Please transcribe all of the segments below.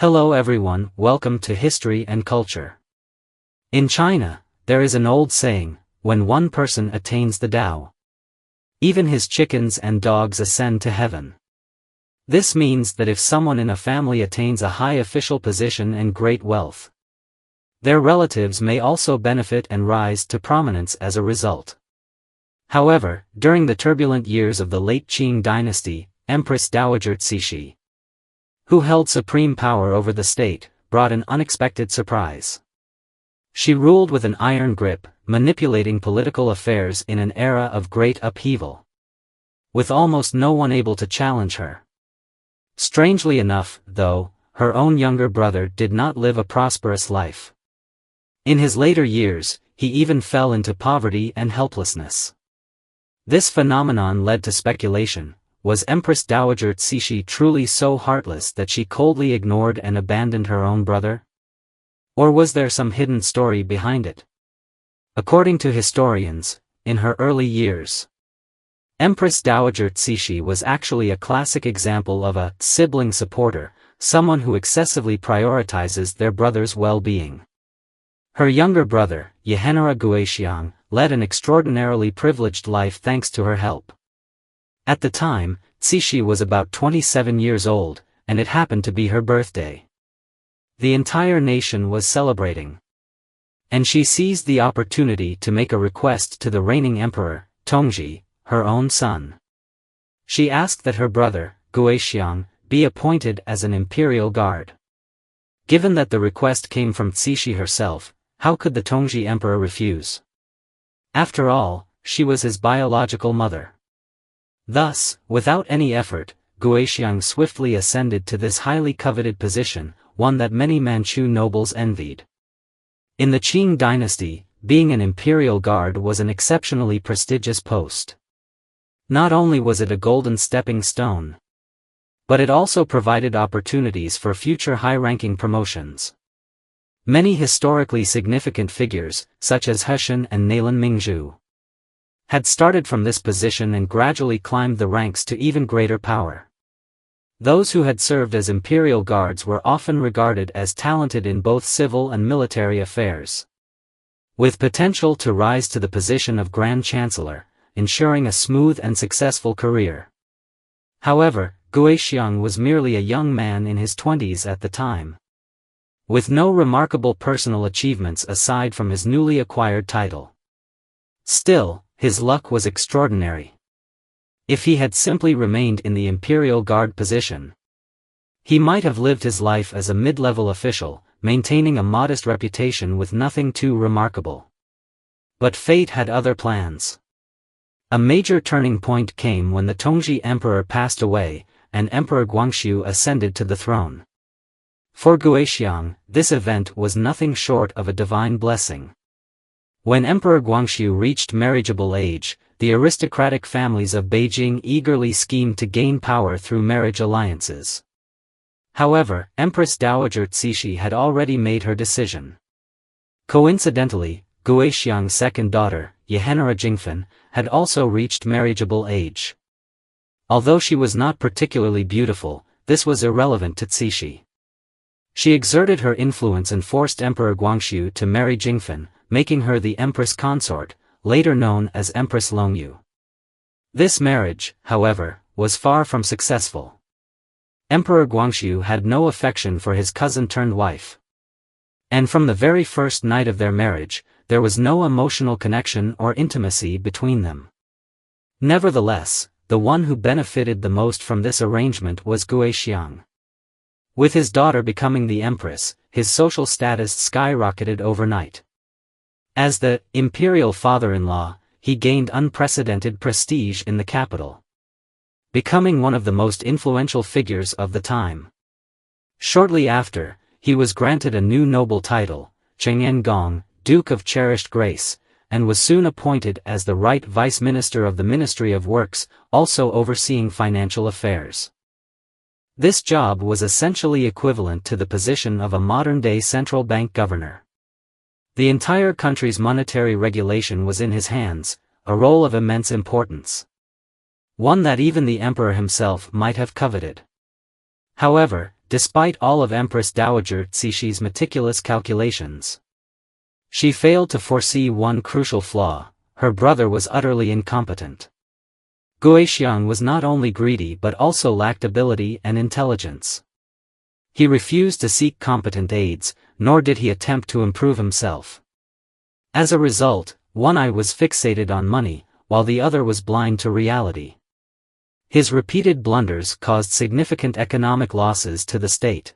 Hello everyone, welcome to History and Culture. In China, there is an old saying, when one person attains the Tao, even his chickens and dogs ascend to heaven. This means that if someone in a family attains a high official position and great wealth, their relatives may also benefit and rise to prominence as a result. However, during the turbulent years of the late Qing Dynasty, Empress Dowager Cixi, who held supreme power over the state, brought an unexpected surprise. She ruled with an iron grip, manipulating political affairs in an era of great upheaval, with almost no one able to challenge her. Strangely enough, though, her own younger brother did not live a prosperous life. In his later years, he even fell into poverty and helplessness. This phenomenon led to speculation. Was Empress Dowager Cixi truly so heartless that she coldly ignored and abandoned her own brother? Or was there some hidden story behind it? According to historians, in her early years, Empress Dowager Cixi was actually a classic example of a sibling supporter, someone who excessively prioritizes their brother's well-being. Her younger brother, Eunuch Guixiang, led an extraordinarily privileged life thanks to her help. At the time, Cixi was about 27 years old, and it happened to be her birthday. The entire nation was celebrating, and she seized the opportunity to make a request to the reigning emperor, Tongji, her own son. She asked that her brother, Guixiang, be appointed as an imperial guard. Given that the request came from Cixi herself, how could the Tongji emperor refuse? After all, she was his biological mother. Thus, without any effort, Guixiang swiftly ascended to this highly coveted position, one that many Manchu nobles envied. In the Qing dynasty, being an imperial guard was an exceptionally prestigious post. Not only was it a golden stepping stone, but it also provided opportunities for future high-ranking promotions. Many historically significant figures, such as Heshan and Nalen Mingzhu, had started from this position and gradually climbed the ranks to even greater power. Those who had served as imperial guards were often regarded as talented in both civil and military affairs, with potential to rise to the position of Grand Chancellor, ensuring a smooth and successful career. However, Guixiang was merely a young man in his 20s at the time, with no remarkable personal achievements aside from his newly acquired title. Still, his luck was extraordinary. If he had simply remained in the imperial guard position, he might have lived his life as a mid-level official, maintaining a modest reputation with nothing too remarkable. But fate had other plans. A major turning point came when the Tongji emperor passed away, and Emperor Guangxu ascended to the throne. For Guixiang, this event was nothing short of a divine blessing. When Emperor Guangxu reached marriageable age, the aristocratic families of Beijing eagerly schemed to gain power through marriage alliances. However, Empress Dowager Cixi had already made her decision. Coincidentally, Guixiang's second daughter, Eunuch Jingfen, had also reached marriageable age. Although she was not particularly beautiful, this was irrelevant to Cixi. She exerted her influence and forced Emperor Guangxu to marry Jingfen, making her the Empress Consort, later known as Empress Longyu. This marriage, however, was far from successful. Emperor Guangxu had no affection for his cousin-turned-wife. And from the very first night of their marriage, there was no emotional connection or intimacy between them. Nevertheless, the one who benefited the most from this arrangement was Guixiang. With his daughter becoming the empress, his social status skyrocketed overnight. As the imperial father-in-law, he gained unprecedented prestige in the capital, becoming one of the most influential figures of the time. Shortly after, he was granted a new noble title, Cheng, Duke of Cherished Grace, and was soon appointed as the right vice minister of the Ministry of Works, also overseeing financial affairs. This job was essentially equivalent to the position of a modern-day central bank governor. The entire country's monetary regulation was in his hands, a role of immense importance, one that even the emperor himself might have coveted. However, despite all of Empress Dowager Cixi's meticulous calculations. She failed to foresee one crucial flaw: her brother was utterly incompetent. Guixiang was not only greedy but also lacked ability and intelligence. He refused to seek competent aids, nor did he attempt to improve himself. As a result, one eye was fixated on money, while the other was blind to reality. His repeated blunders caused significant economic losses to the state.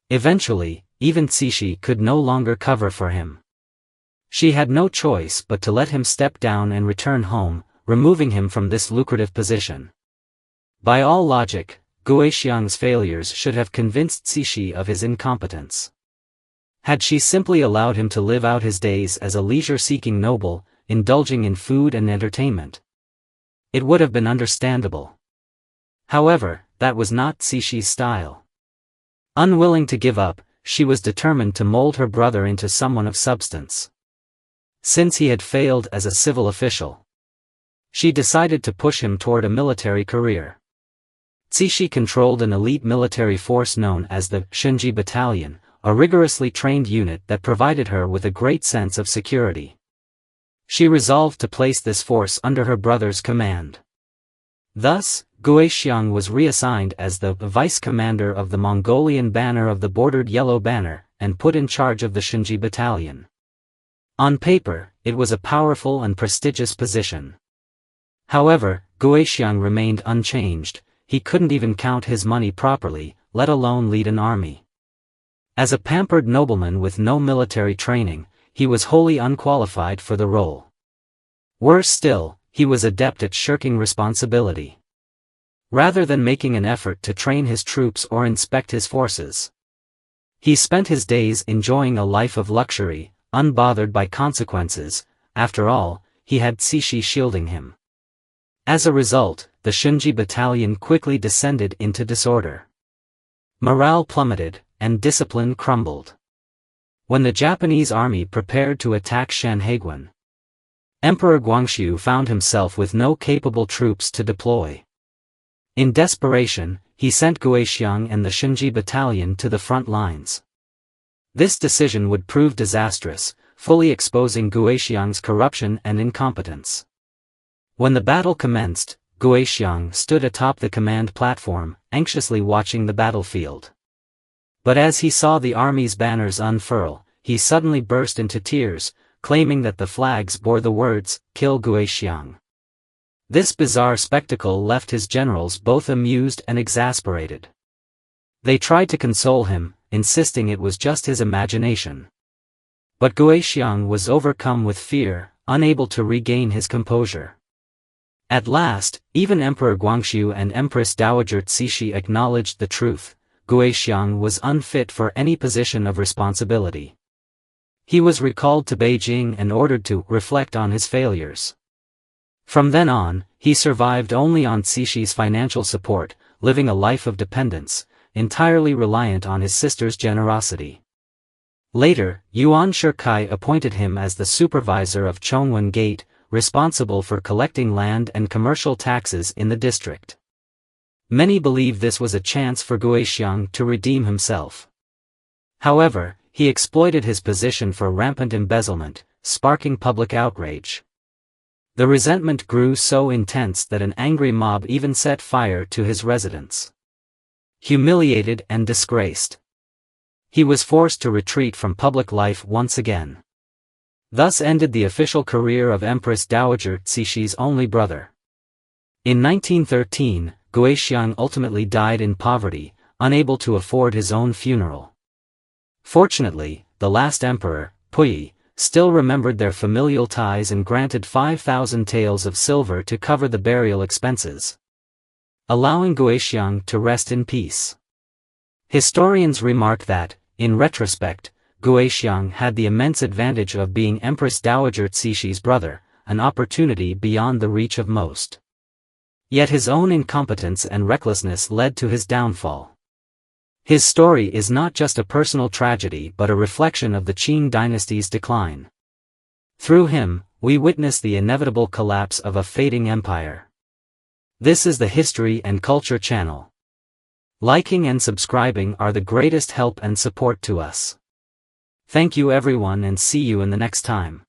Eventually, even Cixi could no longer cover for him. She had no choice but to let him step down and return home, removing him from this lucrative position. By all logic, Guixiang's failures should have convinced Cixi of his incompetence. Had she simply allowed him to live out his days as a leisure-seeking noble, indulging in food and entertainment, it would have been understandable. However, that was not Cixi's style. Unwilling to give up, she was determined to mold her brother into someone of substance. Since he had failed as a civil official, she decided to push him toward a military career. Cixi controlled an elite military force known as the Shanghai Battalion, a rigorously trained unit that provided her with a great sense of security. She resolved to place this force under her brother's command. Thus, Guixiang was reassigned as the vice commander of the Mongolian banner of the bordered yellow banner, and put in charge of the Shanghai Battalion. On paper, it was a powerful and prestigious position. However, Guixiang remained unchanged. He couldn't even count his money properly, let alone lead an army. As a pampered nobleman with no military training, he was wholly unqualified for the role. Worse still, he was adept at shirking responsibility. Rather than making an effort to train his troops or inspect his forces, he spent his days enjoying a life of luxury, unbothered by consequences. After all, he had Cixi shielding him. As a result, the Shanghai Battalion quickly descended into disorder. Morale plummeted, and discipline crumbled. When the Japanese army prepared to attack Shanhaiguan, Emperor Guangxu found himself with no capable troops to deploy. In desperation, he sent Guixiang and the Shanghai Battalion to the front lines. This decision would prove disastrous, fully exposing Guixiang's corruption and incompetence. When the battle commenced, Guixiang stood atop the command platform, anxiously watching the battlefield. But as he saw the army's banners unfurl, he suddenly burst into tears, claiming that the flags bore the words, "Kill Guixiang." This bizarre spectacle left his generals both amused and exasperated. They tried to console him, insisting it was just his imagination. But Guixiang was overcome with fear, unable to regain his composure. At last, even Emperor Guangxu and Empress Dowager Cixi acknowledged the truth: Guixiang was unfit for any position of responsibility. He was recalled to Beijing and ordered to reflect on his failures. From then on, he survived only on Cixi's financial support, living a life of dependence, entirely reliant on his sister's generosity. Later, Yuan Shikai appointed him as the supervisor of Chongwen Gate, responsible for collecting land and commercial taxes in the district. Many believe this was a chance for Guixiang to redeem himself. However, he exploited his position for rampant embezzlement, sparking public outrage. The resentment grew so intense that an angry mob even set fire to his residence. Humiliated and disgraced, he was forced to retreat from public life once again. Thus ended the official career of Empress Dowager Cixi's only brother. In 1913, Guixiang ultimately died in poverty, unable to afford his own funeral. Fortunately, the last emperor, Puyi, still remembered their familial ties and granted 5,000 taels of silver to cover the burial expenses, allowing Guixiang to rest in peace. Historians remark that, in retrospect, Guixiang had the immense advantage of being Empress Dowager Cixi's brother, an opportunity beyond the reach of most. Yet his own incompetence and recklessness led to his downfall. His story is not just a personal tragedy but a reflection of the Qing dynasty's decline. Through him, we witness the inevitable collapse of a fading empire. This is the History and Culture Channel. Liking and subscribing are the greatest help and support to us. Thank you everyone and see you in the next time.